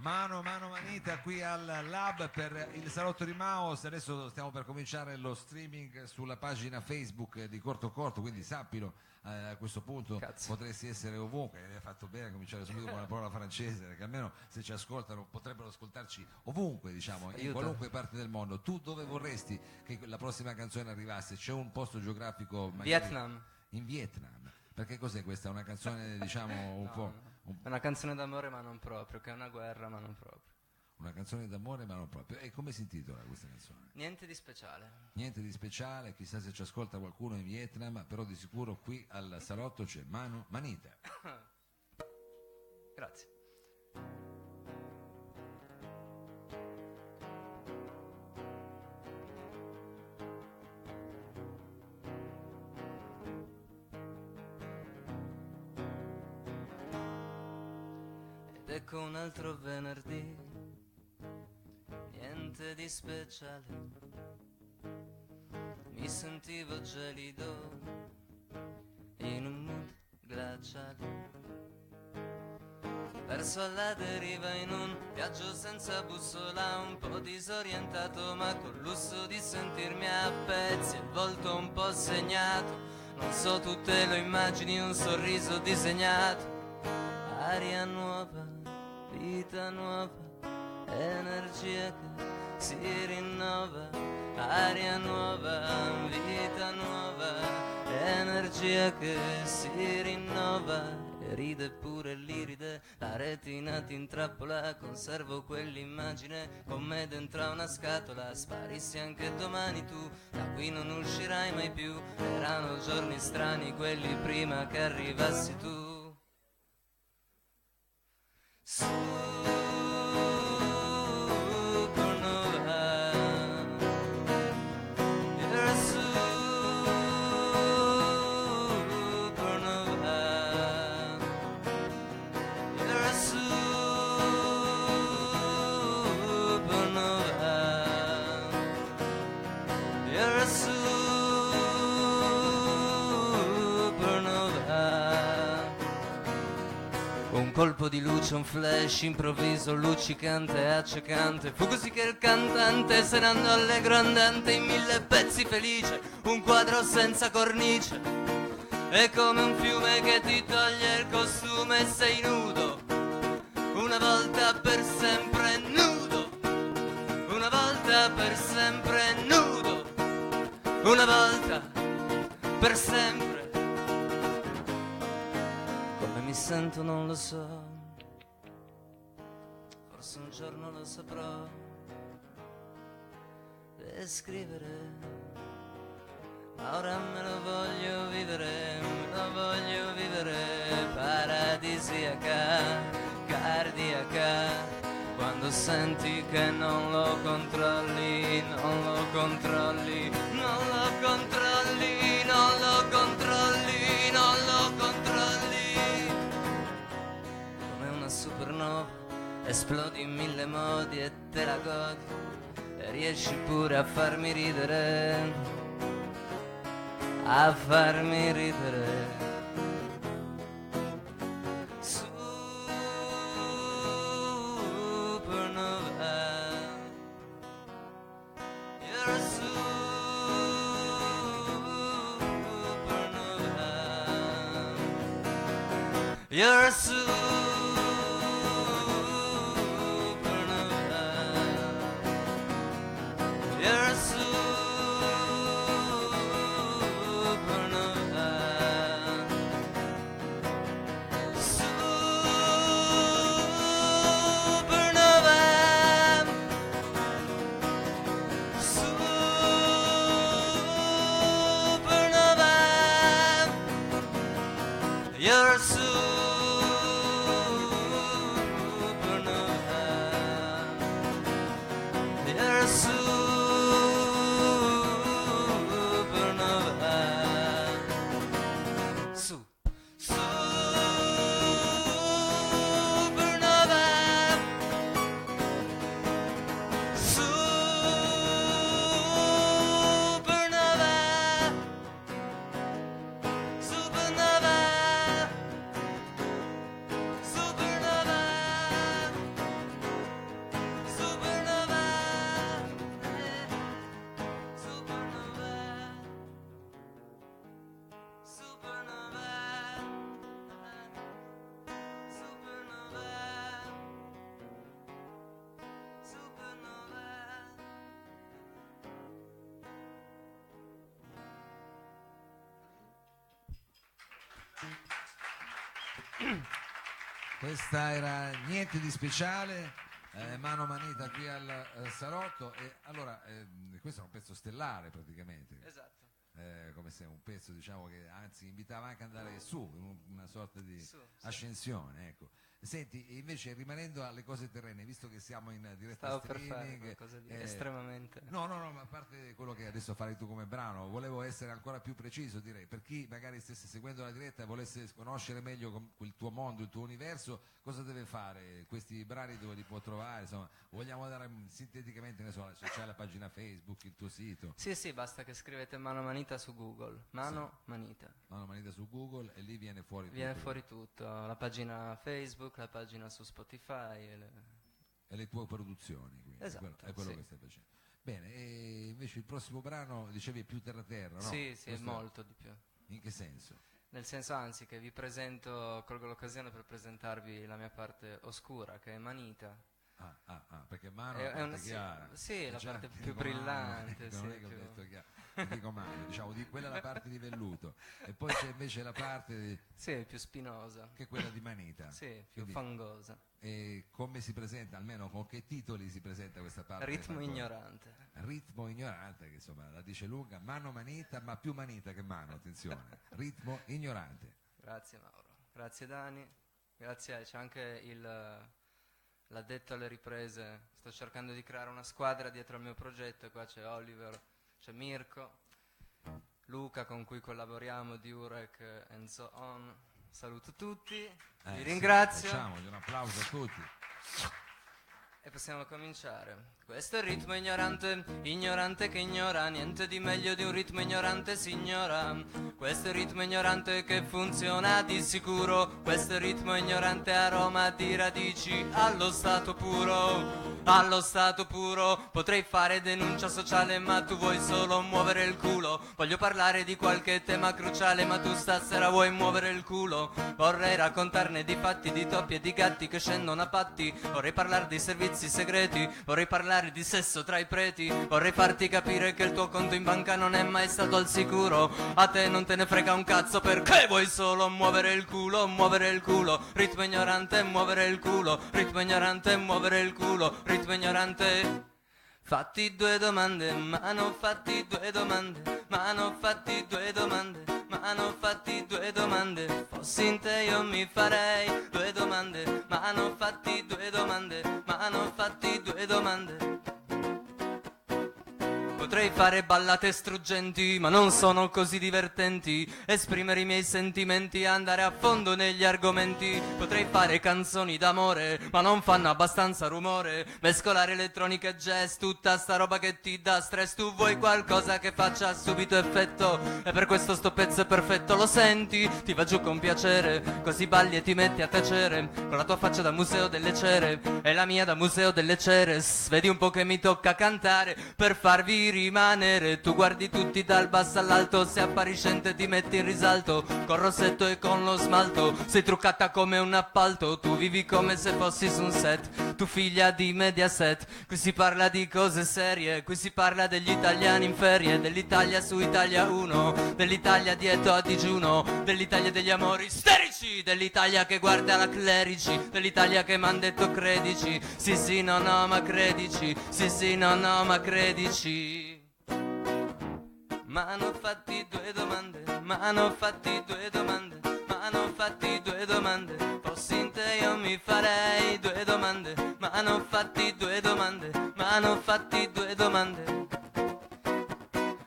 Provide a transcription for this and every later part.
Mano Manita qui al Lab per il Salotto di Maus. Adesso stiamo per cominciare lo streaming sulla pagina Facebook di Corto Corto, quindi sappilo, a questo punto potresti essere ovunque. Hai fatto bene a cominciare subito con una parola francese, perché almeno se ci ascoltano potrebbero ascoltarci ovunque, diciamo, in qualunque parte del mondo. Tu dove vorresti che la prossima canzone arrivasse? C'è un posto geografico? Vietnam. In Vietnam. Perché cos'è questa? Una canzone, diciamo, un po'... È una canzone d'amore ma non proprio, che è una guerra ma non proprio. Una canzone d'amore ma non proprio. E come si intitola questa canzone? Niente di speciale. Niente di speciale, chissà se ci ascolta qualcuno in Vietnam, però di sicuro qui al salotto c'è Mano Manita. Grazie. Ecco un altro venerdì, niente di speciale, mi sentivo gelido in un mood glaciale, perso alla deriva in un viaggio senza bussola, un po' disorientato ma col lusso di sentirmi a pezzi, il volto un po' segnato, non so tu te lo immagini, un sorriso disegnato, aria nuova, vita nuova, energia che si rinnova, aria nuova, vita nuova, energia che si rinnova, e ride pure l'iride, la retina ti intrappola, conservo quell'immagine con me dentro a una scatola, sparissi anche domani tu, da qui non uscirai mai più, erano giorni strani quelli prima che arrivassi tu. Un colpo di luce, un flash improvviso, luccicante e accecante, fu così che il cantante se ne andò allegro andante in mille pezzi felice, un quadro senza cornice, è come un fiume che ti toglie il costume e sei nudo, una volta per sempre nudo, una volta per sempre nudo, una volta per sempre. Mi sento non lo so, forse un giorno lo saprò descrivere, ma ora me lo voglio vivere paradisiaca, cardiaca, quando senti che non lo controlli, non lo controlli, non lo controlli, non lo controlli, non lo controlli. Supernova, esplodi in mille modi e te la godi, e riesci pure a farmi ridere, a farmi ridere. Supernova, you're a supernova, you're a You're a supernova. Questa era Niente di speciale, Mano Manita qui al Salotto. E allora, questo è un pezzo stellare praticamente. Esatto. Come se un pezzo, diciamo, che anzi invitava anche ad andare su, in una sorta di Sì. ascensione, ecco. Senti, invece rimanendo alle cose terrene, visto che siamo in diretta Stavo per streaming, fare qualcosa di estremamente... No, ma a parte quello che adesso farai tu come brano, volevo essere ancora più preciso, direi, per chi magari stesse seguendo la diretta e volesse conoscere meglio il tuo mondo, il tuo universo, cosa deve fare? Questi brani dove li può trovare? Insomma, vogliamo dare sinteticamente, ne so, se c'è la pagina Facebook, il tuo sito? Sì, basta che scrivete Mano Manita su Google, Mano Manita. Mano Manita su Google e lì viene fuori tutto. Viene fuori tutto, la pagina Facebook, la pagina su Spotify e le tue produzioni, quindi esatto, è quello sì. che stai facendo. Bene, e invece il prossimo brano dicevi è più terra, no? Sì, è Questo molto di più. In che senso? Nel senso, anzi, che vi presento, colgo l'occasione per presentarvi la mia parte oscura, che è Manita. Perché Mano È è la una- parte chiara. sì, la Già, parte ti più dico Mano, brillante, non sì, è che ho più- detto chiaro, ti dico Mano, diciamo, quella è la parte di velluto e poi c'è invece la parte Sì, più spinosa. che è quella di Manita. Sì, più Quindi, fangosa. e come si presenta, almeno con che titoli si presenta questa parte? Ritmo del canto? ignorante. Ritmo ignorante, che insomma la dice lunga, Mano Manita, ma più Manita che Mano, attenzione. Ritmo ignorante. Grazie Mauro, grazie Dani, grazie, c'è anche l'addetto alle riprese, sto cercando di creare una squadra dietro al mio progetto, qua c'è Oliver, c'è Mirko, Luca con cui collaboriamo, Durek and so on, saluto tutti, vi Sì, ringrazio facciamogli un applauso a tutti. e possiamo cominciare. Questo è il ritmo ignorante, ignorante che ignora, niente di meglio di un ritmo ignorante signora. Questo è il ritmo ignorante che funziona di sicuro, questo è il ritmo ignorante aroma di radici allo stato puro. Allo stato puro potrei fare denuncia sociale ma tu vuoi solo muovere il culo. Voglio parlare di qualche tema cruciale ma tu stasera vuoi muovere il culo. Vorrei raccontarne di fatti, di topi e di gatti che scendono a patti. Vorrei parlare dei servizi segreti, vorrei parlare di sesso tra i preti. Vorrei farti capire che il tuo conto in banca non è mai stato al sicuro. A te non te ne frega un cazzo perché vuoi solo muovere il culo, muovere il culo. Ritmo ignorante, muovere il culo. Ritmo ignorante, muovere il culo. Ritmo ignorante. Fatti due domande, ma non fatti due domande, ma non fatti due domande, ma non fatti due domande. Fossi in te io mi farei due domande, ma non fatti due domande, ma non fatti due domande. Potrei fare ballate struggenti, ma non sono così divertenti. Esprimere i miei sentimenti, andare a fondo negli argomenti. Potrei fare canzoni d'amore, ma non fanno abbastanza rumore. Mescolare elettronica e jazz, tutta sta roba che ti dà stress. Tu vuoi qualcosa che faccia subito effetto, e per questo sto pezzo è perfetto. Lo senti? Ti va giù con piacere, così balli e ti metti a tacere. Con la tua faccia da museo delle cere e la mia da museo delle ceres. Vedi un po' che mi tocca cantare per farvi rimanere. Tu guardi tutti dal basso all'alto, sei appariscente ti metti in risalto. Col rossetto e con lo smalto, sei truccata come un appalto. Tu vivi come se fossi su un set, tu figlia di Mediaset. Qui si parla di cose serie, qui si parla degli italiani in ferie, dell'Italia su Italia 1, dell'Italia dietro a digiuno, dell'Italia degli amori isterici, dell'Italia che guarda la clerici, dell'Italia che m'han detto credici. Sì no ma credici, sì no ma credici. Ma hanno fatti due domande, ma hanno fatti due domande, ma hanno fatti due domande. Fossi in te io mi farei due domande, ma hanno fatti due domande, ma hanno fatti due domande.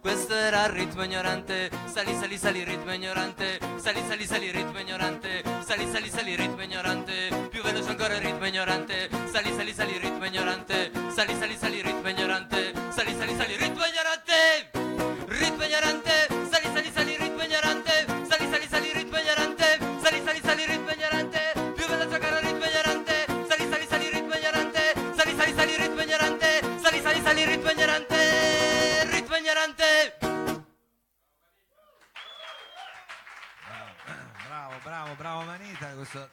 Questo era il ritmo ignorante, sali ritmo ignorante, sali ritmo ignorante, sali ritmo ignorante, più veloce ancora il ritmo ignorante, sali ritmo ignorante, sali ritmo ignorante, sali ritmo ignorante, ritmo ignorante, sali ritmo ignorante, sali ritmo ignorante, sali ritmo ignorante, più veloce ancora il ritmo ignorante, sali ritmo ignorante, sali ritmo ignorante, sali ritmo ignorante, ritmo ignorante. Bravo Manita, questo